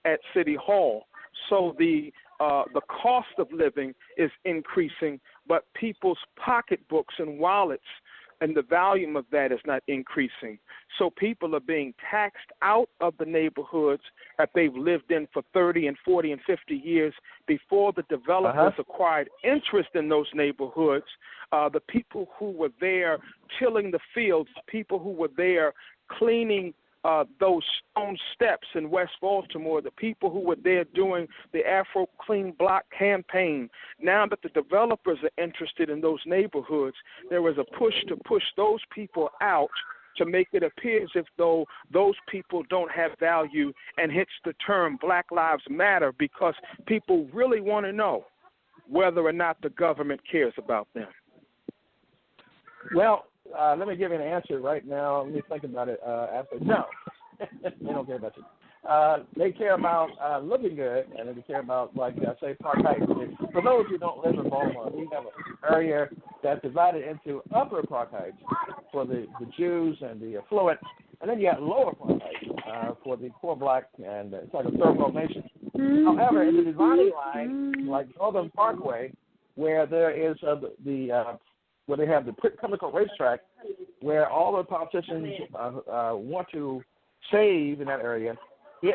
at City Hall. So the cost of living is increasing, but people's pocketbooks and wallets and the volume of that is not increasing. So people are being taxed out of the neighborhoods that they've lived in for 30 and 40 and 50 years before the developers acquired interest in those neighborhoods. The people who were there tilling the fields, people who were there cleaning those stone steps in West Baltimore, the people who were there doing the Afro Clean Block campaign. Now that the developers are interested in those neighborhoods, there is a push to push those people out to make it appear as if though those people don't have value, and hence the term Black Lives Matter, because people really want to know whether or not the government cares about them. Well, let me give you an answer right now. Let me think about it. No, they don't care about you. They care about looking good, and they care about, like I say, Park Heights. For those who don't live in Baltimore, we have an area that's divided into Upper Park Heights for the Jews and the affluent, and then you got Lower Park Heights for the poor black, and it's like a third world nation. However, in the dividing line, like Northern Parkway, where there is where they have the chemical racetrack, where all the politicians want to save in that area,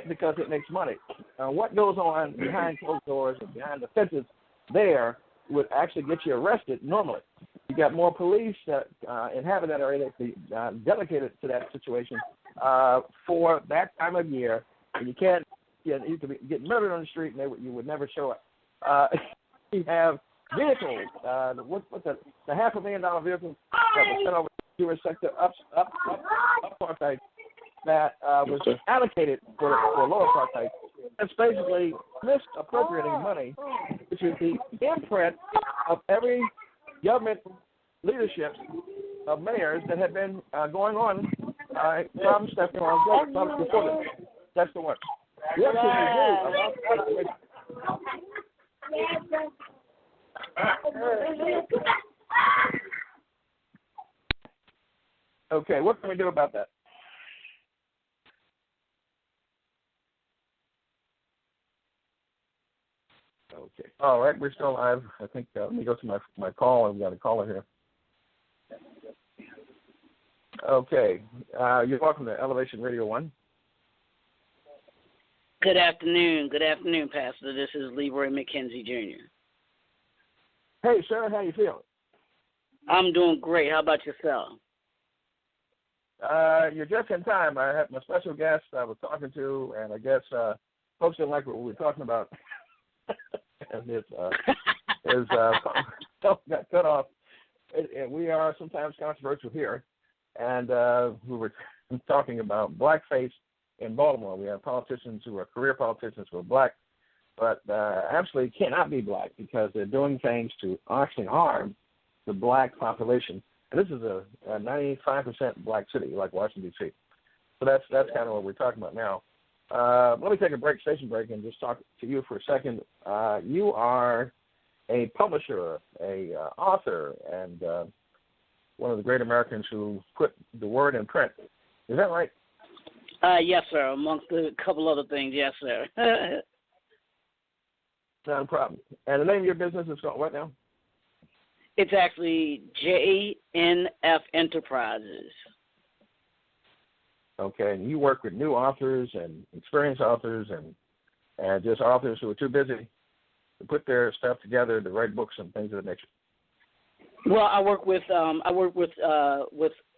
because it makes money. What goes on behind closed doors and behind the fences there would actually get you arrested normally. You got more police that inhabit that area that dedicated to that situation for that time of year, and you can't. You could get murdered on the street, and you would never show up. You have vehicles. What's that? The $500,000 vehicles that was sent over to the Jewish sector up Park Heights that was allocated for Lower Park Heights. It's basically misappropriating money, which is the imprint of every government leadership of mayors that have been going on from Stephanie Ron before this. That's the one. The other thing we do okay, what can we do about that? Okay. All right, we're still live. I think let me go to my call. I've got a caller here. Okay. You're welcome to Elevation Radio 1. Good afternoon. Good afternoon, Pastor. This is Leroy McKenzie, Jr. Hey, sir. How you feeling? I'm doing great. How about yourself? You're just in time. I have my special guest I was talking to, and I guess folks didn't like what we were talking about. And his phone got cut off. And we are sometimes controversial here. And we were talking about blackface in Baltimore. We have politicians who are career politicians who are black, but absolutely cannot be black because they're doing things to actually harm the black population. And this is a 95% black city like Washington, D.C. So that's kind of what we're talking about now. Let me take a station break, and just talk to you for a second. You are a publisher, a author, and one of the great Americans who put the word in print. Is that right? Yes, sir. Amongst a couple other things, yes, sir. Not a problem. And the name of your business is called what now? It's actually JNF Enterprises. Okay, and you work with new authors and experienced authors and just authors who are too busy to put their stuff together to write books and things of that nature. Well, I work with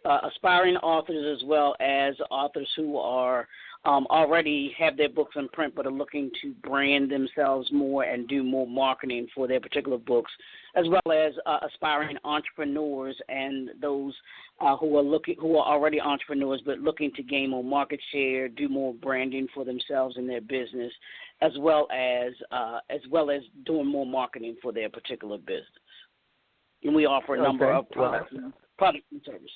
aspiring authors as well as authors who are already have their books in print but are looking to brand themselves more and do more marketing for their particular books, as well as aspiring entrepreneurs and those who are already entrepreneurs but looking to gain more market share, do more branding for themselves and their business, as well as doing more marketing for their particular business. And we offer a number of products and services.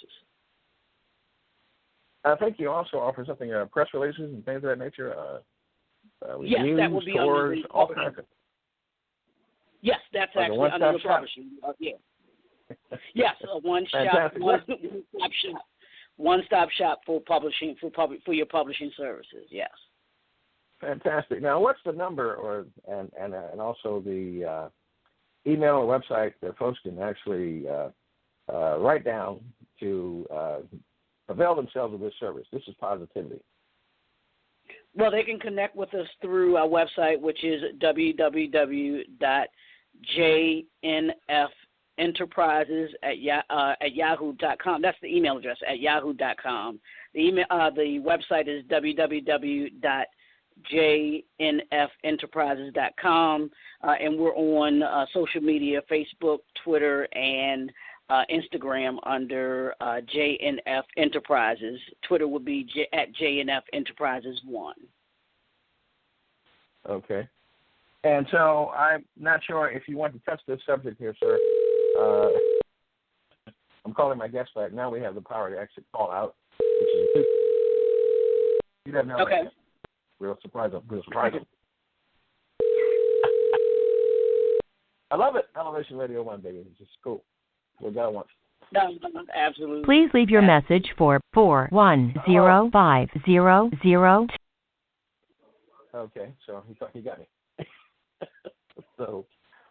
I think you also offer something, press releases and things of that nature. Yes, news, that will be stores, under the all kinds of. Yes, that's like actually under the publishing. Yeah. Yes, a one-stop shop for publishing for your publishing services. Yes. Fantastic. Now, what's the number and also the email or website that folks can actually write down to avail themselves of this service? This is positivity. Well, they can connect with us through our website, which is www.jnfenterprises@yahoo.com. That's the email address, at yahoo.com. The website is www.jnfenterprises.com, and we're on social media, Facebook, Twitter, and Instagram under JNF Enterprises. Twitter would be at JNF Enterprises 1. Okay. And so I'm not sure if you want to touch this subject here, sir. I'm calling my guest back. Now we have the power to actually call out, which is you have no okay. idea. Real surprising. I love it. Elevation Radio 1, baby. It's just cool. We got it once. No, absolutely. Please leave your message for 4105002. Okay, so he got me. So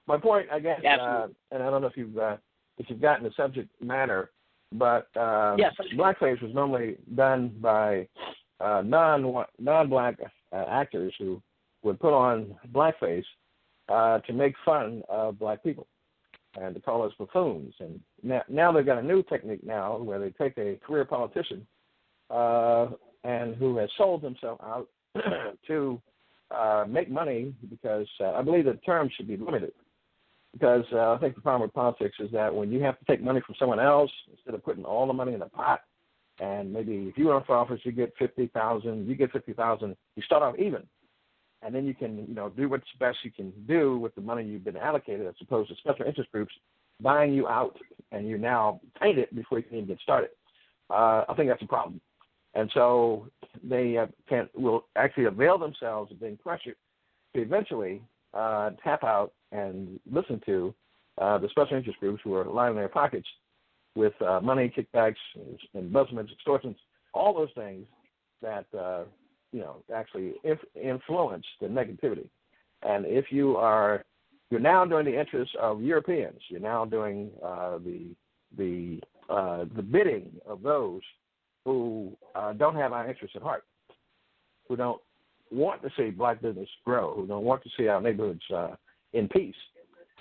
my point, I guess, and I don't know if you've gotten the subject matter, but yes, blackface was normally done by non-black actors who would put on blackface to make fun of black people and to call us buffoons. And now they've got a new technique now where they take a career politician and who has sold himself out to make money, because I believe the term should be limited. Because I think the problem with politics is that when you have to take money from someone else, instead of putting all the money in the pot, and maybe if you run for office, you get $50,000, you start off even. And then you can, do what's best you can do with the money you've been allocated, as opposed to special interest groups buying you out, and you're now tainted before you can even get started. I think that's a problem. And so they will actually avail themselves of being pressured to eventually tap out and listen to the special interest groups who are lining their pockets with money, kickbacks, embezzlements, extortions, all those things that actually influence the negativity. And if you're now doing the interests of Europeans, you're now doing the bidding of those who don't have our interests at heart, who don't want to see black business grow, who don't want to see our neighborhoods in peace.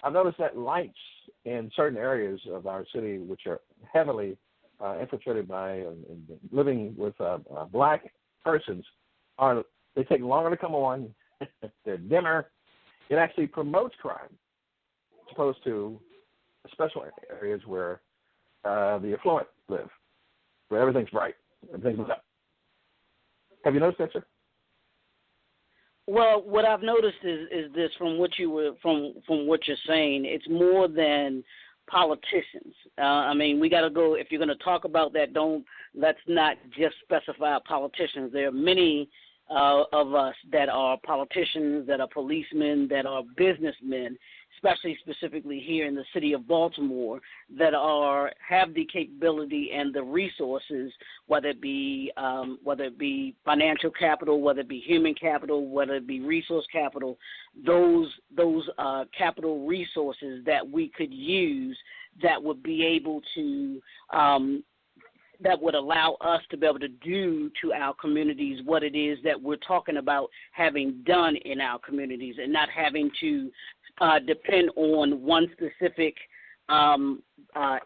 I've noticed that lights in certain areas of our city, which are heavily infiltrated by living with black persons, they take longer to come on. They're dimmer. It actually promotes crime, as opposed to special areas where the affluent live, where everything's bright, everything's lit up. Have you noticed that, sir? Well, what I've noticed is this from what what you're saying. It's more than politicians. We got to go. If you're going to talk about that, let's not just specify politicians. There are many of us that are politicians, that are policemen, that are businessmen, specifically here in the city of Baltimore, that have the capability and the resources, whether it be financial capital, whether it be human capital, whether it be resource capital, those capital resources that we could use that would be able to that would allow us to be able to do to our communities what it is that we're talking about having done in our communities, and not having to depend on one specific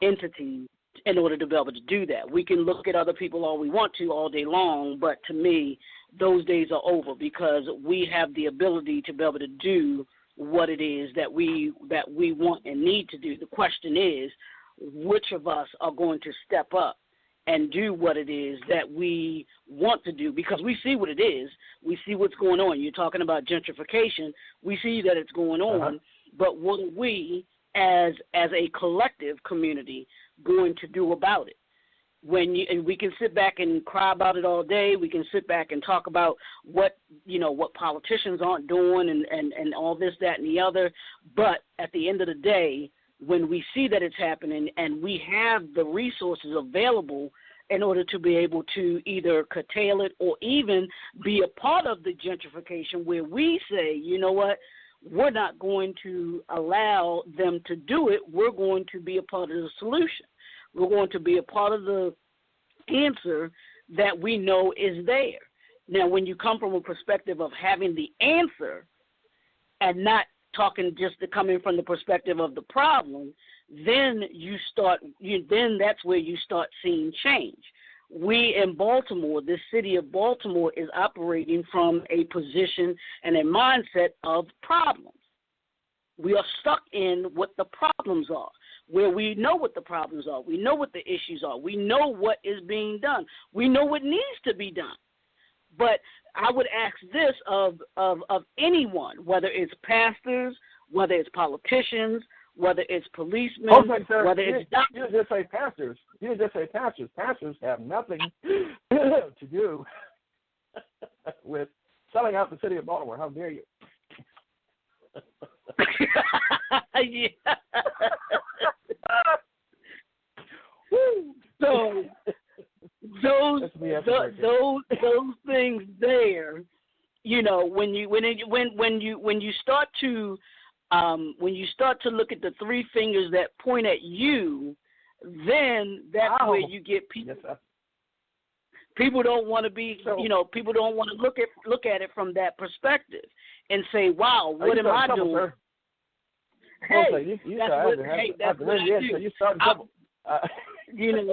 entity in order to be able to do that. We can look at other people all we want to all day long, but to me, those days are over, because we have the ability to be able to do what it is that we want and need to do. The question is, which of us are going to step up and do what it is that we want to do, because we see what it is. We see what's going on. You're talking about gentrification. We see that it's going on, but what are we as a collective community going to do about it? And we can sit back and cry about it all day. We can sit back and talk about what politicians aren't doing and all this, that, and the other. But at the end of the day, when we see that it's happening and we have the resources available in order to be able to either curtail it or even be a part of the gentrification where we say, you know what, we're not going to allow them to do it. We're going to be a part of the solution. We're going to be a part of the answer that we know is there. Now, when you come from a perspective of having the answer and not talking just to coming from the perspective of the problem, then then that's where you start seeing change. We in Baltimore, the city of Baltimore, is operating from a position and a mindset of problems. We are stuck in what the problems are, where we know what the problems are. We know what the issues are. We know what is being done. We know what needs to be done. But I would ask this of anyone, whether it's pastors, whether it's politicians, whether it's policemen, whether it's doctors. You just say pastors. You just say pastors. Pastors have nothing to do with selling out the city of Baltimore. How dare you? Yeah. So those things there, you know, when you start to look at the three fingers that point at you, then that's where you get people. Yes, people don't want to be, people don't want to look at it from that perspective and say, "Wow, what am I doing?" Sir? Hey, that's what I do. You start trouble. This is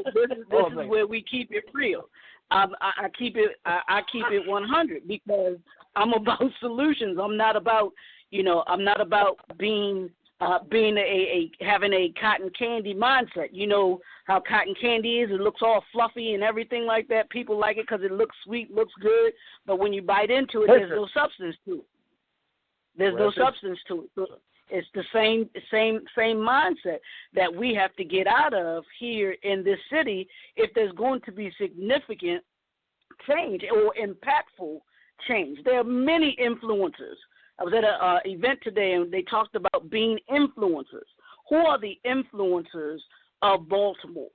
where we keep it real. I keep it 100 because I'm about solutions. I'm not about being having a cotton candy mindset. You know how cotton candy is? It looks all fluffy and everything like that. People like it because it looks sweet, looks good. But when you bite into it, there's no substance to it. There's no substance to it. So it's the same mindset that we have to get out of here in this city if there's going to be significant change or impactful change. There are many influencers. I was at an event today, and they talked about being influencers. Who are the influencers of Baltimore,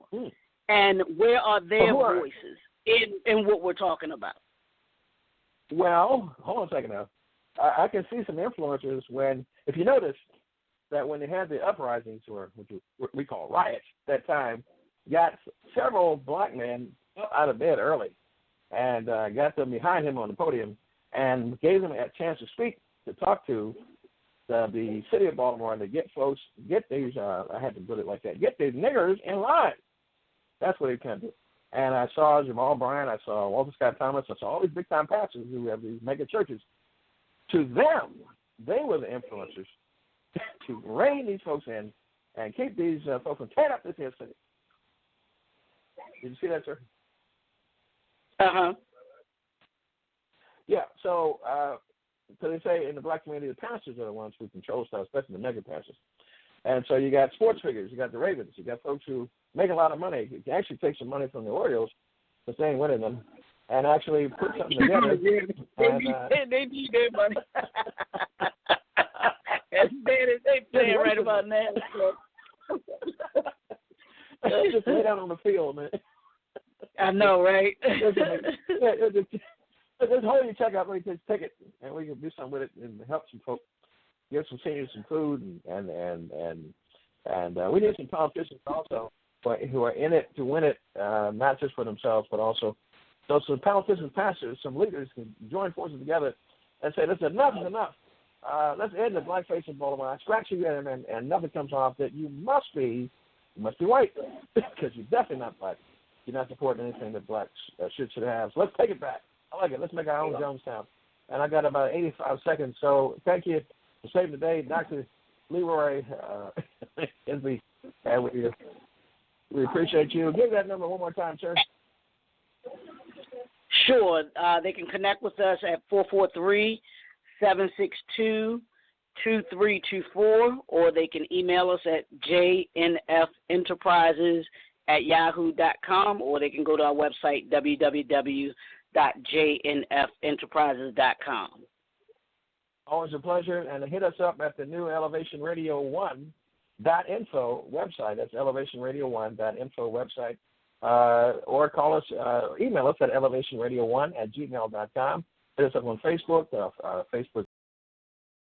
and where are their voices in what we're talking about? Well, hold on a second now. I can see some influencers if you notice that when they had the uprisings, or what we call riots, that time, got several black men up out of bed early and got them behind him on the podium and gave them a chance to speak, to talk to the city of Baltimore and to get these, I had to put it like that, get these niggers in line. That's what he can do. And I saw Jamal Bryant, I saw Walter Scott Thomas, I saw all these big-time pastors who have these mega churches. To them, they were the influencers to rein these folks in and keep these folks from tearing up this here city. Did you see that, sir? Uh-huh. Yeah, so they say in the black community, the pastors are the ones who control stuff, especially the mega pastors. And so you got sports figures, you got the Ravens, you got folks who make a lot of money. You can actually take some money from the Orioles, but they ain't winning them, and actually put something together. They need their money. They playing right about now. Just lay down on the field, man. I know, right? Just hold your check out, just take it, and we can do something with it and help some folks, give some seniors some food, and we need some politicians also who are in it to win it, not just for themselves, but also so some politicians, pastors, some leaders can join forces together and say, listen, enough is enough. Let's end the blackface in Baltimore. I scratch you in and nothing comes off. That you must be white because you're definitely not black. You're not supporting anything that blacks should have. So let's take it back. I like it. Let's make our own Jonestown. And I got about 85 seconds. So thank you for saving the day, Dr. Leroy Inslee. And we appreciate you. Give that number one more time, sir. Sure. They can connect with us at 443-762-2324, or they can email us at jnfenterprises@yahoo.com, or they can go to our website, www.jnfenterprises.com. Always a pleasure. And hit us up at the new Elevation Radio 1.info website. That's elevationradio1.info website. or call us, email us at elevationradio1@gmail.com. Hit us up on Facebook, Facebook